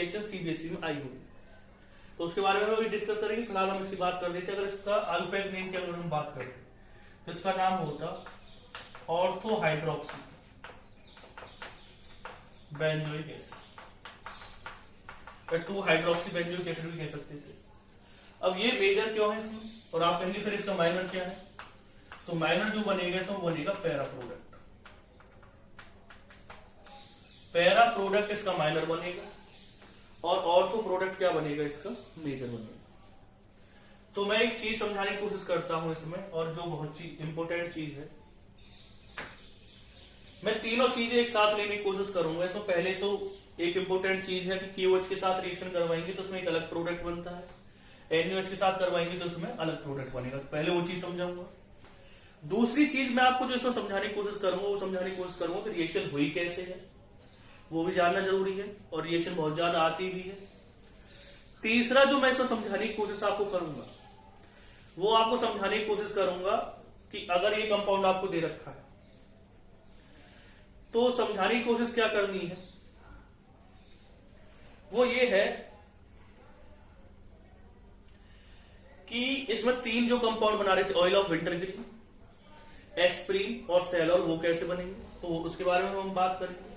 Reaction CBSE में आई होगी, तो उसके बारे में भी डिस्कस करेंगे। फिलहाल हम इसकी बात कर देते हैं। अगर इसका अल्फाबेट नेम की अगर हम बात करते हैं तो इसका नाम होता ortho hydroxy benzoic acid, 2 hydroxy benzoic acid भी कह सकते थे। अब ये मेजर क्यों है इसमें, और आप कहेंगे फिर इसका माइनर क्या है, तो माइनर जो बनेगा इसमें बनेगा पैरा प्रोडक्ट। पैरा प्रोडक्ट इसका माइनर बनेगा और ऑर्थो प्रोडक्ट क्या बनेगा, इसका मेजर बनेगा। तो मैं एक चीज समझाने की कोशिश करता हूं इसमें, और जो बहुत इंपॉर्टेंट चीज है, मैं तीनों चीजें एक साथ लेने की कोशिश करूंगा इसमें। पहले तो एक इंपॉर्टेंट चीज है कि KOH के साथ रिएक्शन करवाएंगे तो उसमें एक अलग प्रोडक्ट बनता है, NaOH के साथ करवाएंगे तो उसमें अलग प्रोडक्ट बनेगा। तो पहले वो चीज समझाऊंगा। दूसरी चीज मैं आपको जो इसमें समझाने की कोशिश करूंगा, वो समझाने की कोशिश करूंगा कि रिएक्शन हुई कैसे है, वो भी जानना जरूरी है, और रिएक्शन बहुत ज्यादा आती भी है। तीसरा जो मैं इसमें समझाने की कोशिश आपको करूंगा, वो आपको समझाने की कोशिश करूंगा कि अगर ये कंपाउंड आपको दे रखा है तो समझाने की कोशिश क्या करनी है, वो ये है कि इसमें 3 जो कंपाउंड बना रहे थे, ऑयल ऑफ विंटरग्रीन, एस्प्रीन और सेलॉर, वो कैसे बनेंगे, तो उसके बारे में हम बात करेंगे।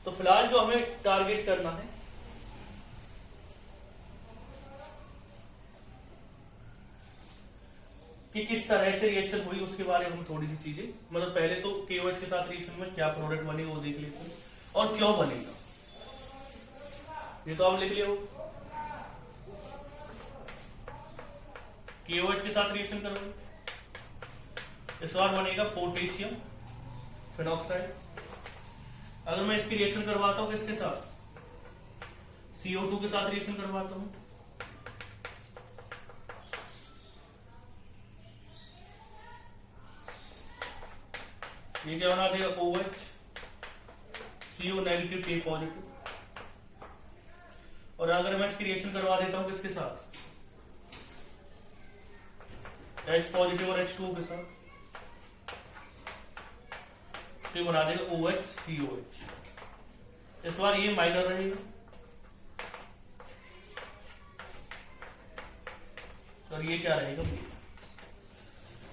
तो फिलहाल जो हमें टारगेट करना है कि किस तरह से रिएक्शन हुई, उसके बारे में हम थोड़ी सी चीजें, मतलब पहले तो KOH के साथ रिएक्शन में क्या प्रोडक्ट बनेगा वो देख लेते हैं, और क्यों बनेगा ये तो हम लिख लियो। KOH के साथ रिएक्शन करोगे, इस बार बनेगा पोटेशियम फिनॉक्साइड। अगर मैं इसकी रिएक्शन करवाता हूं किसके साथ, CO2 के साथ रिएक्शन करवाता हूं, ये क्या बना देगा, OH, CO negative K positive. और अगर मैं इसकी रिएक्शन करवा देता हूं किसके साथ, H पॉजिटिव और H2 के साथ, तो बना देगा OH COH। इस बार ये माइनर रहेगा और ये क्या रहेगा,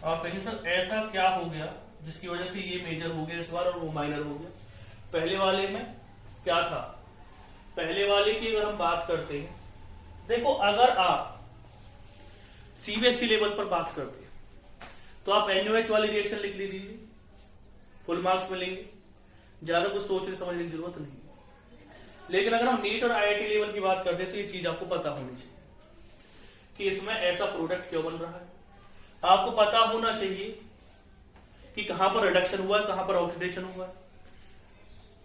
आप कहेंगे सर ऐसा क्या हो गया जिसकी वजह से ये मेजर हो गया इस बार और वो माइनर हो गया। पहले वाले में क्या था, पहले वाले की अगर हम बात करते हैं, देखो अगर आप CBSE लेवल पर बात करते हैं तो आप NaOH वाली रिएक्शन लिख लीजिए, फुल मार्क्स मिलेंगे, ज्यादा कुछ सोचने समझने की जरूरत नहीं है। लेकिन अगर हम नीट और IIT लेवल की बात करते हैं तो ये चीज आपको पता होनी चाहिए कि इसमें ऐसा प्रोडक्ट क्यों बन रहा है। आपको पता होना चाहिए कि कहां पर रिडक्शन हुआ है, कहां पर ऑक्सीडेशन हुआ है।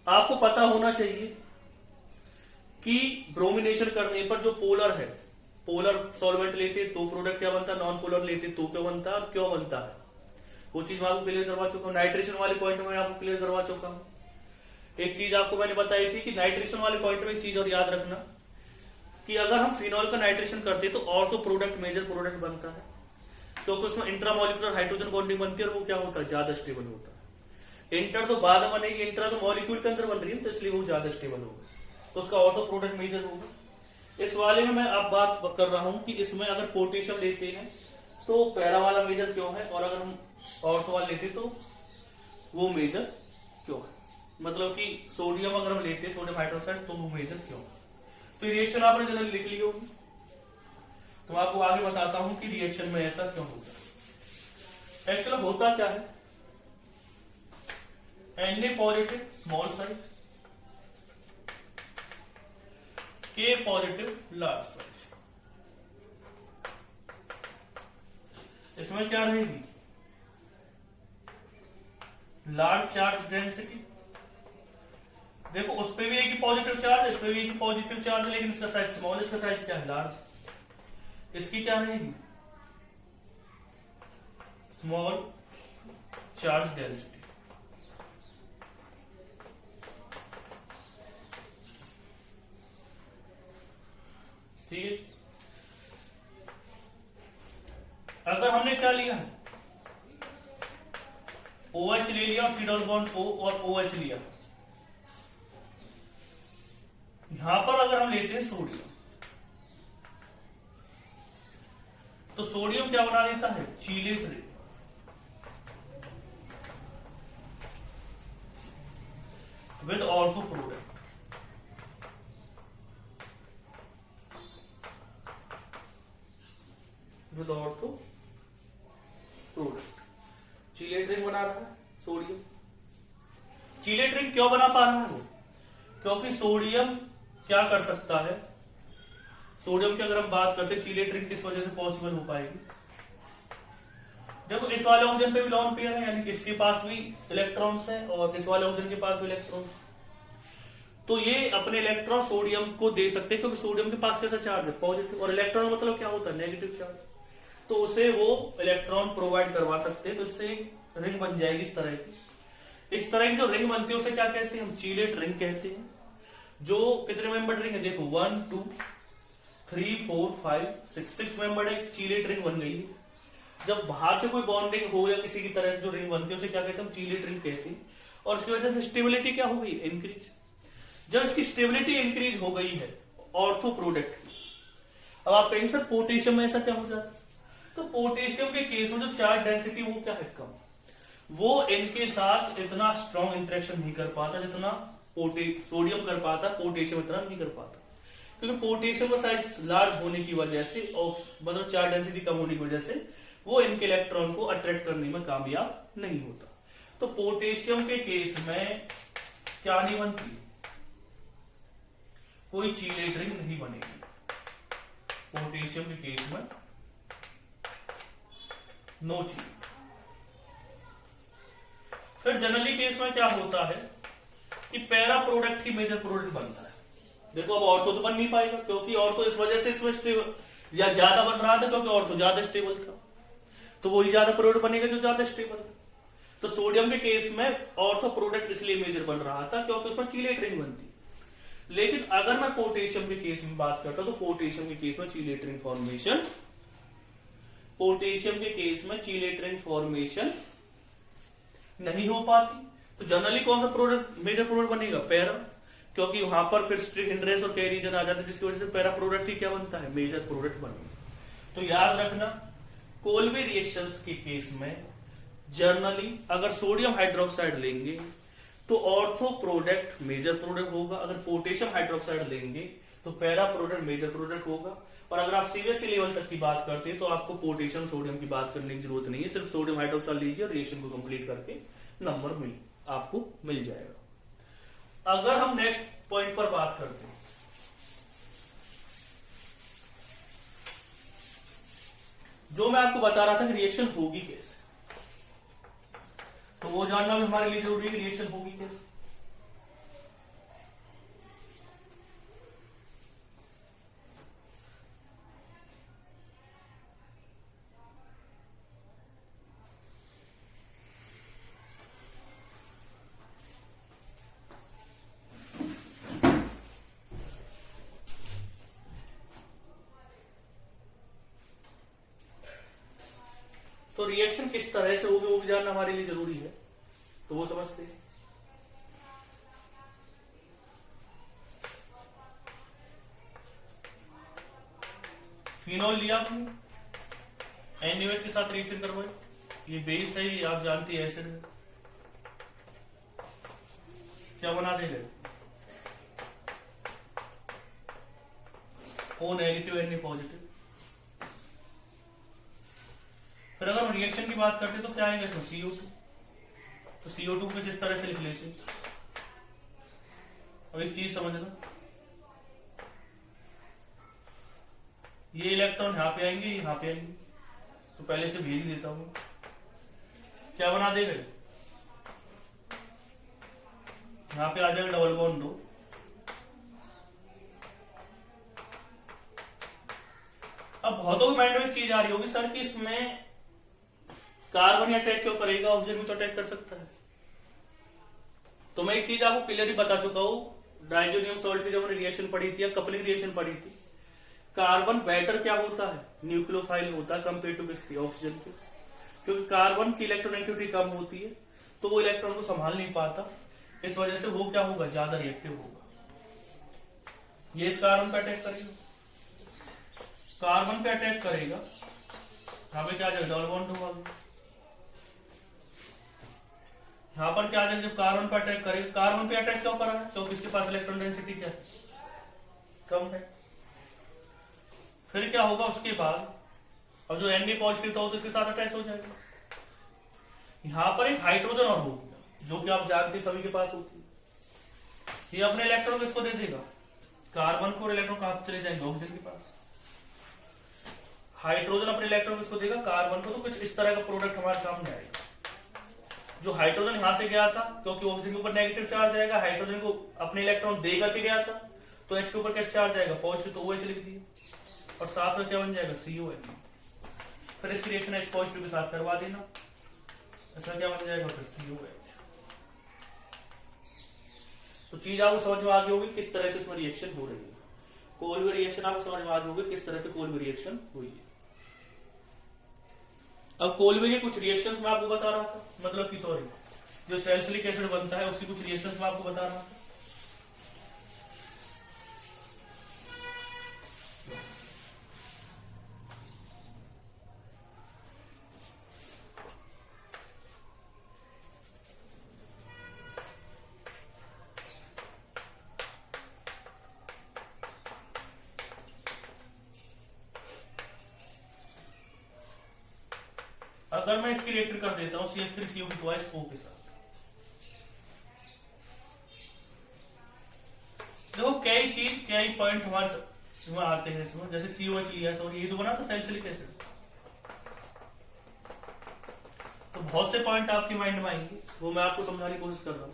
आपको पता होना चाहिए कि ब्रोमिनेशन करने पर जो पोलर है, पोलर सॉल्वेंट लेते तो प्रोडक्ट क्या बनता है, नॉन पोलर लेते तो क्या बनता है और क्यों बनता है, वो चीज मैं आपको क्लियर करवा चुका हूं। नाइट्रेशन वाले पॉइंट में आपको क्लियर करवा चुका हूं। एक चीज आपको मैंने बताई थी कि नाइट्रेशन वाले पॉइंट में एक चीज और याद रखना कि अगर हम फिनॉल का नाइट्रेशन करते तो ऑर्थो प्रोडक्ट मेजर प्रोडक्ट बनता है, क्योंकि उसमें इंट्रामोलिकुलर हाइड्रोजन बॉन्डिंग बनती है और वो क्या होता है, ज्यादा स्टेबल होता है। इंटर तो बाद में बनेगी, इंट्रा तो मॉलिक्यूल के अंदर बन रही है तो इसलिए वो ज्यादा स्टेबल होगा, तो उसका ऑर्थो प्रोडक्ट मेजर होगा। इस वाले में मैं अब बात कर रहा हूं कि इसमें अगर पोटेशियम लेते हैं तो पैरा वाला मेजर क्यों है, और अगर हम ऑर्थो वाला लेते तो वो मेजर क्यों है, मतलब कि सोडियम अगर हम लेते हैं, सोडियम हाइड्रोक्साइड, तो वो मेजर क्यों है। तो रिएक्शन आपने जनरली लिख ली होगी, तो आपको आगे बताता हूं कि रिएक्शन में ऐसा क्यों होता है। एक्चुअली होता क्या है, Na positive small size, K positive large size, इसमें क्या रहेगी, लार्ज चार्ज डेंसिटी। देखो उस पे भी एक ही पॉजिटिव चार्ज, इस पे भी एक ही पॉजिटिव चार्ज, लेकिन इसका साइज स्मॉल, इसका साइज क्या है, लार्ज। इसकी क्या रहेगी, स्मॉल चार्ज डेंसिटी। ठीक है, अगर हमने क्या लिया है, OH ले लिया, C डबल बॉन्ड O और OH लिया, यहां पर अगर हम लेते हैं सोडियम, तो सोडियम क्या बना देता है, चीलेट ring with ortho product. With ortho product चीलेट ring बना रहा है सोडियम। चीलेट रिंग क्यों बना पा रहा है वो, क्योंकि सोडियम क्या कर सकता है, सोडियम की अगर हम बात करते हैं चीलेट रिंग किस वजह से पॉसिबल हो पाएगी। देखो इस वाले ऑक्सीजन पे भी लॉन पेयर है, यानी कि इसके पास भी इलेक्ट्रॉन्स हैं और इस वाले ऑक्सीजन के पास भी इलेक्ट्रॉन्स, तो ये अपने इलेक्ट्रॉन सोडियम को दे सकते हैं, क्योंकि सोडियम के पास कैसा चार्ज है, पॉजिटिव, और इलेक्ट्रॉन मतलब क्या होता है, नेगेटिव चार्ज, तो उसे वो इलेक्ट्रॉन प्रोवाइड करवा सकते हैं, तो इससे रिंग बन जाएगी इस तरह की। इस तरह की जो रिंग बनती है उसे क्या कहते हैं, हम चीलेट रिंग कहते हैं। जो कितने मेंबर रिंग है, देखो 1 2 3 4 5 6 मेंबर एक चीलेट रिंग बन गई है। जब बाहर से कोई बॉन्डिंग हो या किसी की तरह से जो रिंग बनती है उसे क्या कहते हैं, हम चीलेट रिंग कहते हैं। और उसकी वजह से स्टेबिलिटी क्या हो गई, इंक्रीज। जब इसकी स्टेबिलिटी इंक्रीज हो गई है ऑर्थो प्रोडक्ट की, अब आप कहेंगे सर पोटेशियम में ऐसा क्या हो जाता है, तो पोटेशियम के केस में जो चार्ज डेंसिटी वो क्या है, कम, वो इनके साथ इतना स्ट्रॉन्ग इंटरेक्शन नहीं कर पाता जितना सोडियम कर पाता, पोटेशियम इतना नहीं कर पाता, क्योंकि पोटेशियम का साइज लार्ज होने की वजह से और मतलब चार्ज डेंसिटी कम होने की वजह से वो इनके इलेक्ट्रॉन को अट्रैक्ट करने में कामयाब नहीं होता। तो पोटेशियम के केस में क्या नहीं बनती, कोई चीलेट रिंग नहीं बनेगी पोटेशियम के केस में, नो चीलेट। फिर जनरली केस में क्या होता है कि पैरा प्रोडक्ट ही मेजर प्रोडक्ट बनता है। देखो अब ऑर्थो तो बन नहीं पाएगा, क्योंकि ऑर्थो इस वजह से इसमें स्टेबल या ज्यादा बन रहा था, क्योंकि ऑर्थो ज्यादा स्टेबल था, तो वही ज्यादा प्रोडक्ट बनेगा जो ज्यादा स्टेबल है। तो सोडियम के केस में ऑर्थो प्रोडक्ट इसलिए मेजर बन रहा था क्योंकि उसमें चीलेट रिंग बनती। लेकिन अगर मैं पोटेशियम के केस में बात करता तो पोटेशियम के केस में चीलेट रिंग फॉर्मेशन, पोटेशियम के केस में चीलेट रिंग फॉर्मेशन नहीं हो पाती। तो जनरली कौन सा प्रोडक्ट मेजर प्रोडक्ट बनेगा, पैरा, क्योंकि वहां पर फिर स्ट्रिक हिंड्रेंस और कई रीजन आ जाते हैं जिसकी वजह से पैरा प्रोडक्ट ही क्या बनता है, मेजर प्रोडक्ट बनेगा। तो याद रखना कोल्बे रिएक्शंस के केस में जनरली अगर सोडियम हाइड्रोक्साइड लेंगे तो ऑर्थो प्रोडक्ट मेजर प्रोडक्ट होगा, अगर पोटेशियम हाइड्रोक्साइड लेंगे तो पैरा प्रोडक्ट मेजर प्रोडक्ट होगा। और अगर आप सीवीएससी लेवल तक की बात करते हैं तो आपको पोटेशियम सोडियम की बात करने की जरूरत नहीं है, सिर्फ सोडियम हाइड्रोक्साइड लीजिए और रिएक्शन को कंप्लीट करके नंबर आपको मिल जाएगा। अगर हम नेक्स्ट पॉइंट पर बात करते हैं, जो मैं आपको बता रहा था कि रिएक्शन होगी कैसे, तो वो जानना भी हमारे लिए जरूरी है कि रिएक्शन होगी कैसे। तो रिएक्शन किस तरह से होगी वो भी जानना हमारे लिए जरूरी है, तो वो समझते हैं। फिनॉल लिया आपने, NaOH के साथ रिएक्शन करवाए, ये बेस है, ये आप जानते हैं एसिड है, क्या बना देगा, O नेगेटिव Na पॉजिटिव। फिर अगर हम रिएक्शन की बात करते तो क्या आएगा इसमें, CO2, तो CO2 को जिस तरह से लिख लेते। अब एक चीज समझना, ये इलेक्ट्रॉन यहां पे आएंगे, यहां पे आएंगे, तो पहले से भेज देता हूं, क्या बना देगा, यहां पे आ जाएगा डबल बॉन्ड 2। अब बहुतों के माइंड में एक चीज आ रही होगी सर कि इसमें कार्बन अटैक क्यों करेगा, ऑक्सीजन भी तो अटैक कर सकता है। तो मैं एक चीज आपको क्लियरली बता चुका हूं, डाइजोनियम सॉल्ट की जब हमने रिएक्शन पढ़ी थी या कपलिंग रिएक्शन पढ़ी थी, कार्बन बेटर क्या होता है, न्यूक्लियोफाइल होता है कंपेयर टू किसके, ऑक्सीजन के, क्योंकि कार्बन की इलेक्ट्रोनेगेटिविटी कम होती है तो वो इलेक्ट्रॉन को संभाल नहीं पाता, इस वजह से वो क्या होगा, ज्यादा रिएक्टिव होगा। ये इस कार्बन पे अटैक करेगा, कार्बन पे अटैक करेगा, यहाँ पे क्या आ जाएगा, डबल बॉन्ड होगा। यहाँ पर क्या आ जाएगा, जब कार्बन पे अटैक करेगा, कार्बन पे अटैक क्यों करा है, क्योंकि इसके पास इलेक्ट्रॉन डेंसिटी क्या है, कम है। फिर क्या होगा उसके बाद, और जो Na पॉजिटिव था वो तो इसके साथ अटैच हो जाएगा। यहाँ पर एक हाइड्रोजन और होगी, जो कि आप जानते सभी के पास होती है। ये अपने इलेक्ट्रॉन किसको दे देगा, कार्बन को, और इलेक्ट्रॉन कहां चले जाएंगे, ऑक्सीजन के पास। हाइड्रोजन अपने इलेक्ट्रॉन किसको देगा, कार्बन को। तो कुछ इस तरह का प्रोडक्ट हमारे सामने आएगा। जो हाइड्रोजन यहां से गया था, क्योंकि ऑक्सीजन के ऊपर नेगेटिव चार्ज आएगा, हाइड्रोजन को अपने इलेक्ट्रॉन देगा के गया था, तो H के ऊपर कैसे चार्ज आएगा, पॉजिटिव, तो OH लिख दिया, और साथ में क्या बन जाएगा, COH। फिर इसकी रिएक्शन H पॉजिटिव के साथ करवा देना, ऐसा क्या बन जाएगा, फिर COH। तो चीज आपको समझ में आ गई होगी किस तरह से इसमें रिएक्शन हो रही है। कोलबी रिएक्शन आपको समझ में आ गई होगी किस तरह से कोलबी रिएक्शन हुई है। अब कोलबी के कुछ रिएक्शंस मैं आपको बता रहा था, मतलब कि सॉरी, जो सैलिसिलिक एसिड बनता है उसकी कुछ रिएक्शंस मैं आपको बता रहा था। अगर मैं इसकी रिएक्शन कर देता हूं CH3CO ट्वाइस O के साथ, देखो कई चीज, कई पॉइंट हमारे आते हैं इसमें। जैसे COH लिया, सॉरी, ये तो बना था सैलिसिलिक एसिड, तो बहुत से पॉइंट आपके माइंड में आएंगे, वो मैं आपको समझाने की कोशिश कर रहा हूं।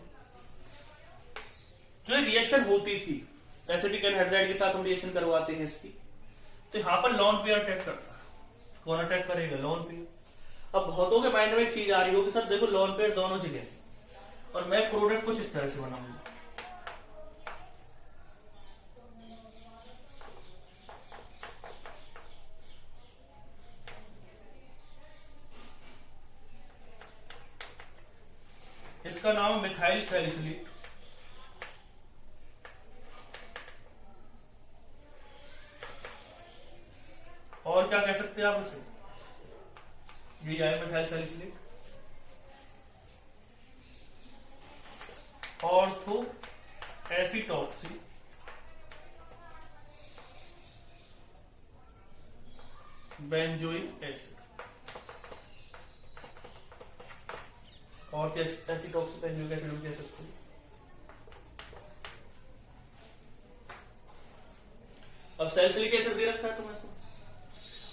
जो रिएक्शन होती थी एसिटिक एनहाइड्राइड के साथ, हम रिएक्शन करवाते हैं इसकी, तो यहां पर लॉन पेयर अटैक करता है। कौन अटैक करेगा, लॉन पेयर। अब बहुतों के माइंड में एक चीज आ रही होगी, सर देखो लॉन पेयर दोनों जगह, और मैं प्रोडक्ट कुछ इस तरह से बनाऊंगा। इसका नाम मिथाइल सैलिसिलेट। और क्या कह सकते हैं आप इसे, ये आया methyl salicylate. Ortho acetoxy benzoic acid, और एसिटॉक्सी बेंजोइक एसिड कह सकते हैं। अब सैलिसिलिक एसिड दे रखा है तो मैं,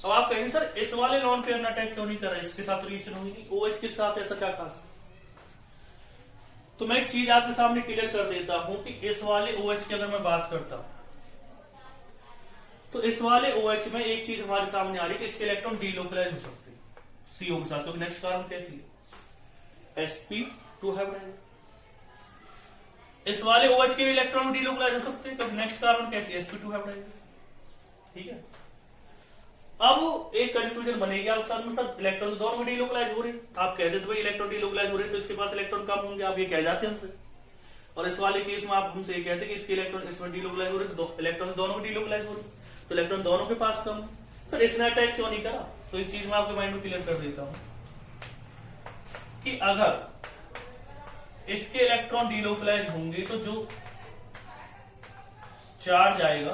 अब आप कहेंगे सर इस वाले नॉन पेयर अटैक क्यों नहीं कर रहा, इसके साथ रिएक्शन होगी नहीं, OH के साथ ऐसा क्या खास। तो मैं एक चीज आपके सामने क्लियर कर देता हूं कि इस वाले OH की अगर मैं बात करता हूं, तो इस वाले OH में एक चीज हमारे सामने आ रही है कि इसके इलेक्ट्रॉन डीलोकलाइज हो सकते हैं CO के साथ, क्योंकि नेक्स्ट कार्बन कैसी है, sp2 हाइब्रिड। इस वाले OH के इलेक्ट्रॉन डीलोकलाइज हो सकते हैं, क्योंकि नेक्स्ट कार्बन कैसी है, sp2 हाइब्रिड। ठीक है, अब एक कंफ्यूजन बनेगी आप साथ में, सर इलेक्ट्रॉन दोनों में डीलोकलाइज हो रहे हैं। आप कहते थे भाई इलेक्ट्रॉन डीलोकलाइज हो रहे हैं तो इसके पास इलेक्ट्रॉन कम होंगे, आप ये कह जाते हैं हमसे। और इस वाले केस में आप हमसे ये कहते हैं कि इसके इलेक्ट्रॉन इसमें डीलोकलाइज हो रहे हैं, इलेक्ट्रॉन दोनों में डीलोकलाइज हो रहे हैं, तो इलेक्ट्रॉन दोनों के पास कम है। सर इसने अटैक क्यों नहीं करा, तो एक चीज मैं आपके माइंड में क्लियर कर देता हूं कि अगर इसके इलेक्ट्रॉन डीलोकलाइज होंगे तो जो चार्ज आएगा,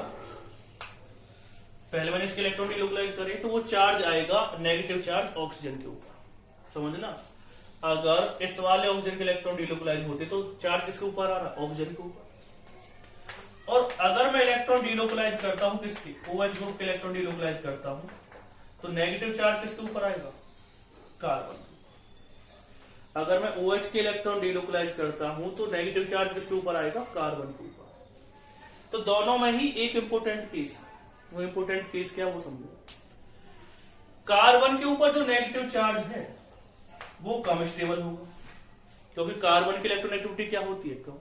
पहले मैंने इसके इलेक्ट्रॉन डीलोकलाइज करे, तो वो चार्ज आएगा नेगेटिव चार्ज ऑक्सीजन के ऊपर, समझना। अगर इस वाले ऑक्सीजन के इलेक्ट्रॉन डीलोकलाइज होते तो चार्ज किसके ऊपर आ रहा, ऑक्सीजन के ऊपर। और अगर मैं इलेक्ट्रॉन डीलोकलाइज करता हूं किसके, OH ग्रुप के इलेक्ट्रॉन डीलोकलाइज करता हूं, तो नेगेटिव चार्ज किसके ऊपर आएगा, कार्बन। अगर मैं OH के इलेक्ट्रॉन डीलोकलाइज करता हूं तो नेगेटिव चार्ज किसके ऊपर आएगा, कार्बन के ऊपर। तो दोनों में ही एक इंपोर्टेंट केस, वो इंपोर्टेंट केस क्या वो समझो। कार्बन के ऊपर जो नेगेटिव चार्ज है वो कम स्टेबल होगा, क्योंकि कार्बन की इलेक्ट्रोनेगेटिविटी क्या होती है, कम।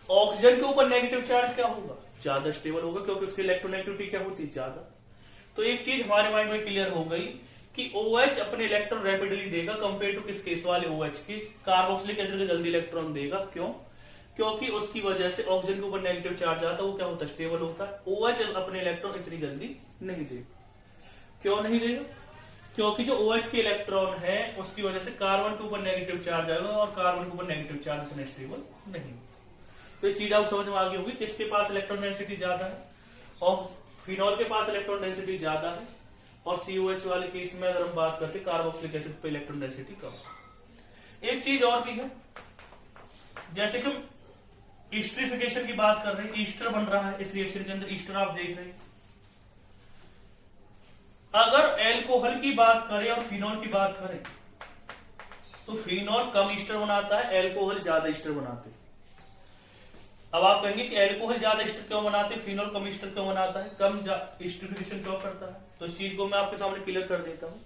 ऑक्सीजन के ऊपर नेगेटिव चार्ज क्या होगा, ज्यादा स्टेबल होगा, क्योंकि उसकी इलेक्ट्रोनेगेटिविटी क्या होती है, ज्यादा। तो एक चीज हमारे माइंड में क्लियर हो गई कि OH अपने इलेक्ट्रॉन रैपिडली देगा कंपेयर टू किसके, इस वाले OH के। कार्बोक्सिलिक एसिड जल्दी इलेक्ट्रॉन देगा, क्यों, क्योंकि उसकी वजह से ऑक्सीजन के ऊपर नेगेटिव चार्ज आता है, वो क्या होता है, स्टेबल होता है। OH अपने इलेक्ट्रॉन इतनी जल्दी नहीं देगा। क्यों नहीं देगा? क्योंकि जो OH के इलेक्ट्रॉन है उसकी वजह से कार्बन के ऊपर नेगेटिव चार्ज आएगा, और कार्बन के ऊपर नेगेटिव चार्ज इतना स्टेबल नहीं। तो ये चीज आपको समझ में आ गई होगी, किसके पास इलेक्ट्रॉन डेंसिटी ज्यादा है, और फिनॉल के पास इलेक्ट्रॉन डेंसिटी ज्यादा है, और COH वाले केस में अगर हम बात करते हैं कार्बोक्सिलिक एसिड पे इलेक्ट्रॉन डेंसिटी कम है। एक चीज और भी है, जैसे कि हम ईस्टरिफिकेशन की बात कर रहे हैं, ईस्टर बन रहा है इस रिएक्शन के अंदर, ईस्टर आप देख रहे हैं। अगर एल्कोहल की बात करें और फिनॉल की बात करें तो फिनॉल कम ईस्टर बनाता है, एल्कोहल ज्यादा ईस्टर बनाते हैं। अब आप कहेंगे कि एल्कोहल ज्यादा ईस्टर क्यों बनाते हैं, फिनॉल कम ईस्टर क्यों बनाता है, कम ईस्टरिफिकेशन क्यों करता है? तो इस चीज को मैं आपके सामने क्लियर कर देता हूं।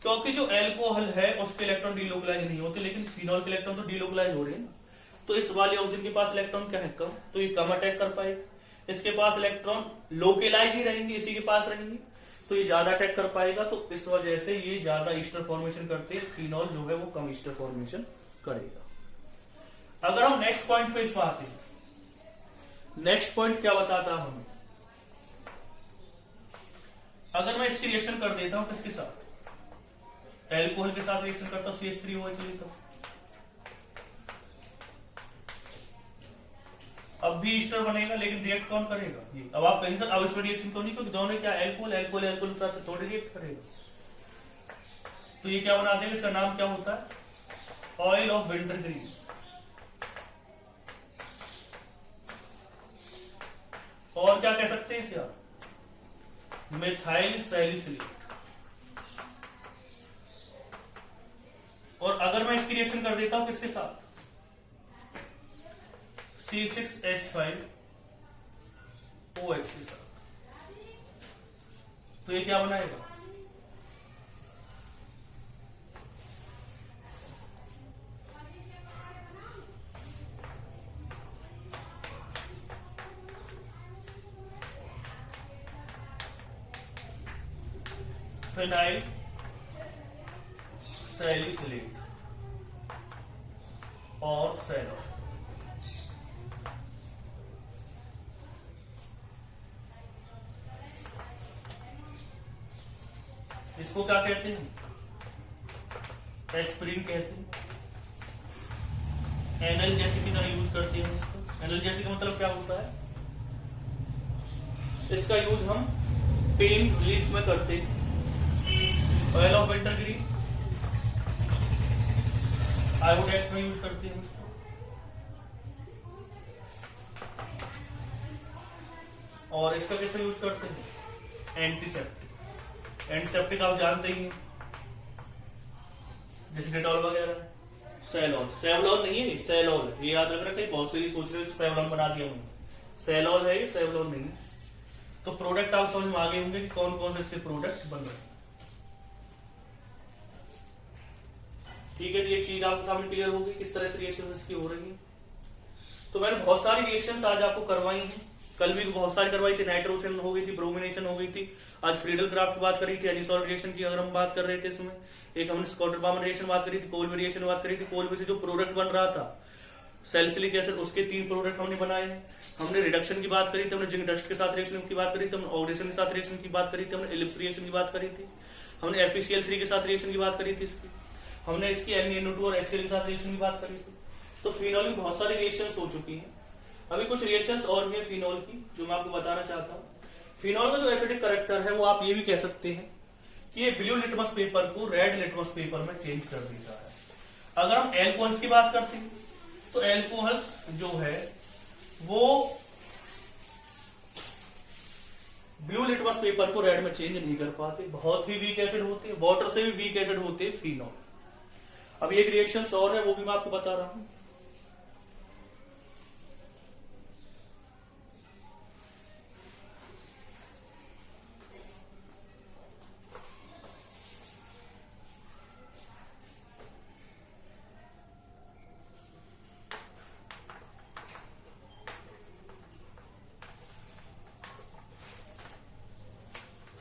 क्योंकि जो एल्कोहल है उसके इलेक्ट्रॉन डीलोकलाइज नहीं होते, लेकिन फिनॉल के इलेक्ट्रॉन तो डीलोकलाइज हो रहे हैं ना। तो इस वाले ऑक्सीजन के पास इलेक्ट्रॉन क्या है, कम, तो ये कम अटैक कर पाएगा। इसके पास इलेक्ट्रॉन लोकलाइज ही रहेंगे, इसी के पास रहेंगे, तो ये ज्यादा अटैक कर पाएगा। तो इस वजह से ये ज्यादा ईस्टर फॉर्मेशन करते हैं, फिनॉल जो है वो कम ईस्टर फॉर्मेशन करेगा। अगर हम नेक्स्ट पॉइंट पे इस पर आते हैं, नेक्स्ट पॉइंट क्या बताता है हमें, अगर मैं इसकी रिएक्शन कर देता हूं किसके साथ, एल्कोहल के साथ रिएक्शन करता हूं, CH3OH लेता हूं, अब भी ईस्टर बनेगा, लेकिन रिएक्ट कौन करेगा, ये। अब आप कहीं सर अब इसमें रिएक्शन तो नहीं, क्योंकि दोनों क्या एल्कोहल एल्कोहल एल्कोहल के साथ थोड़ी रिएक्ट करेगा। तो ये क्या बना देगा, इसका नाम क्या होता है, ऑयल ऑफ विंटरग्रीन। और क्या कह सकते हैं इसे आप, मिथाइल सैलिसिलेट। और अगर मैं इसकी रिएक्शन कर देता हूं किसके साथ, C6H5OH के साथ, तो ये क्या बनाएगा, फिनाइल सैलिसिलेट और सैलॉन। इसको क्या कहते हैं, एस्पिरिन कहते हैं। एनाल्जेसिक की तरह यूज करते हैं इसको। एनाल्जेसिक का मतलब क्या होता है, इसका यूज हम पेन रिलीफ में करते हैं। ऑयल ऑफ विंटरग्रीन आयोडेक्स में यूज करते हैं इसको। और इसका कैसे यूज करते हैं, एंटीसेप्टिक। एंटीसेप्टिक आप जानते ही हैं, जैसे डेटॉल वगैरह। सेलॉल, सेवलॉल नहीं है, सेलॉल, ये याद रख रहे, बहुत से सोच रहे हो सेवलॉल बना दिया हमने, सेलॉल है ये, सेवलॉल नहीं। तो प्रोडक्ट आप समझ में आ गए होंगे कि कौन कौन से इससे प्रोडक्ट बन रहे हैं। ठीक है, तो ये चीज आपके सामने क्लियर होगी किस तरह से रिएक्शन इसकी हो रही है। तो मैंने बहुत सारी रिएक्शंस आज आपको करवाई हैं, कल भी बहुत सारी करवाई थी। नाइट्रोजन हो गई थी, ब्रोमिनेशन हो गई थी, आज फ्रीडल क्राफ्ट की बात करी थी, एनिसॉल रिएक्शन की अगर हम बात कर रहे थे इसमें, एक हमने स्कॉटर-बामन रिएक्शन बात करी थी, कोल्बे रिएक्शन बात करी थी। कोल्बे से जो प्रोडक्ट बन रहा था सैलिसिलिक एसिड, उसके 3 प्रोडक्ट हमने बनाए हैं। हमने रिडक्शन की बात करी थी, हमने जिंक डस्ट के साथ रिएक्शन की बात करी थी, हमने ऑक्सीडेशन के साथ रिएक्शन की बात करी थी, हमने एलिप्स रिएक्शन की बात करी थी, हमने FeCl3 के साथ रिएक्शन की बात करी थी इसकी, हमने इसकी NaNO2 और HCl के साथ रिएक्शन की बात करी थी। तो फिनॉल की बहुत सारी रिएक्शंस हो चुकी हैं। अभी कुछ रिएक्शंस और भी है फिनॉल की जो मैं आपको बताना चाहता हूँ। फिनॉल का जो एसिडिक कैरेक्टर है वो आप ये भी कह सकते हैं कि ये ब्लू लिटमस पेपर को रेड लिटमस पेपर में चेंज कर देता है। अगर हम एल्कोहल्स की बात करते हैं तो एल्कोहल्स जो है वो ब्लू लिटमस पेपर को रेड में चेंज नहीं कर पाते, बहुत ही वीक एसिड होते हैं, वाटर से भी वीक एसिड होते हैं फिनॉल। अभी एक रिएक्शंस और है वो भी मैं आपको बता रहा हूं।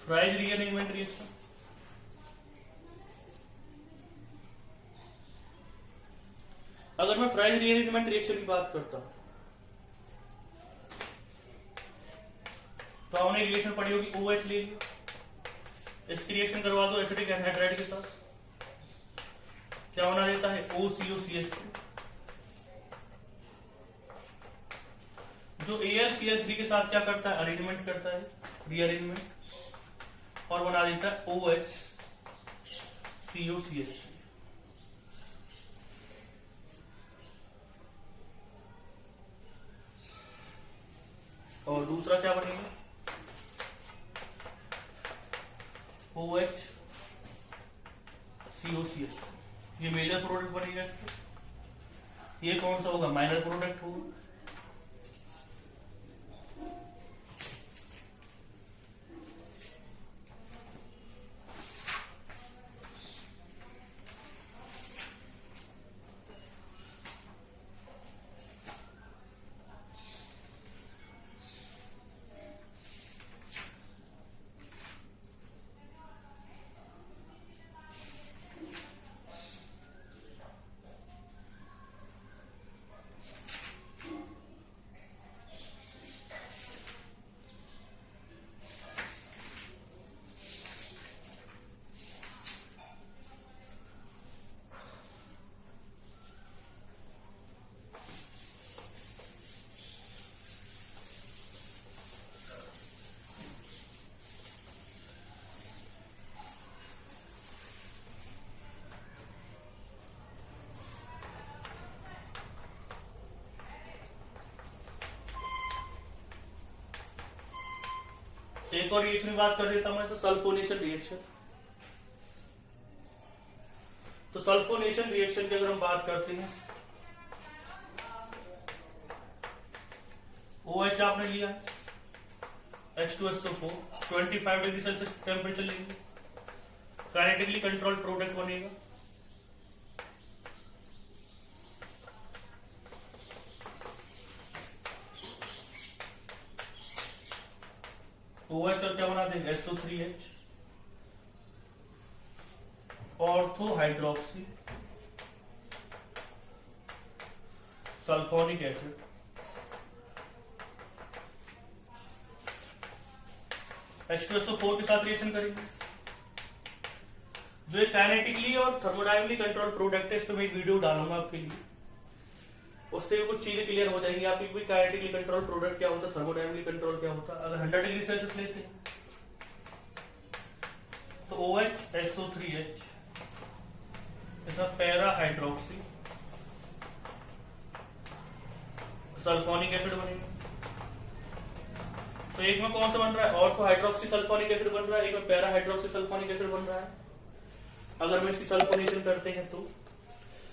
फ्राइज रीअरेंजमेंट रिएक्शन, अगर मैं फ्राइज रीअरेंजमेंट रिएक्शन की बात करता हूं तो हमने रिएक्शन पढ़ी होगी OH ले लिया, इसकी रिएक्शन करवा दो एसिटिक एनहाइड्राइड के साथ, क्या बना देता है OCOCH3। जो AlCl3 के साथ क्या करता है, अरेंजमेंट करता है, रीअरेंजमेंट, और बना देता है OHCOCH3। और दूसरा क्या बनेगा, OHCOCH। ये मेजर प्रोडक्ट बनेगा इसके। ये कौन सा होगा, माइनर प्रोडक्ट होगा। एक और रिएक्शन की बात कर देता हूं, सल्फोनेशन रिएक्शन। तो सल्फोनेशन रिएक्शन की अगर हम बात करते हैं, OH आपने लिया, H2SO4, 25 डिग्री सेल्सियस टेम्परेचर लेंगे, काइनेटिकली कंट्रोल प्रोडक्ट बनेगा। OH और क्या बना देंगे, SO3H, ortho hydroxy sulphonic acid. H2SO4 के साथ रिएक्शन करेंगे। जो एक काइनेटिकली और थर्मोडायनेमिकली कंट्रोल प्रोडक्ट है, इस पर मैं एक वीडियो डालूंगा आपके लिए, उससे भी कुछ चीजें क्लियर हो जाएंगी आपकी भी, काइनेटिकली कंट्रोल प्रोडक्ट क्या होता है, थर्मोडायनेमिकली कंट्रोल क्या होता है। अगर 100 डिग्री सेल्सियस लेते हैं तो OH SO3H इसमें पैरा हाइड्रोक्सी सल्फोनिक एसिड बनेगा। तो एक में कौन सा बन रहा है, ऑर्थो हाइड्रोक्सी सल्फोनिक एसिड बन रहा है, एक में पैरा हाइड्रोक्सी सल्फोनिक एसिड बन रहा है। अगर हम इसकी सल्फोनेशन करते हैं तो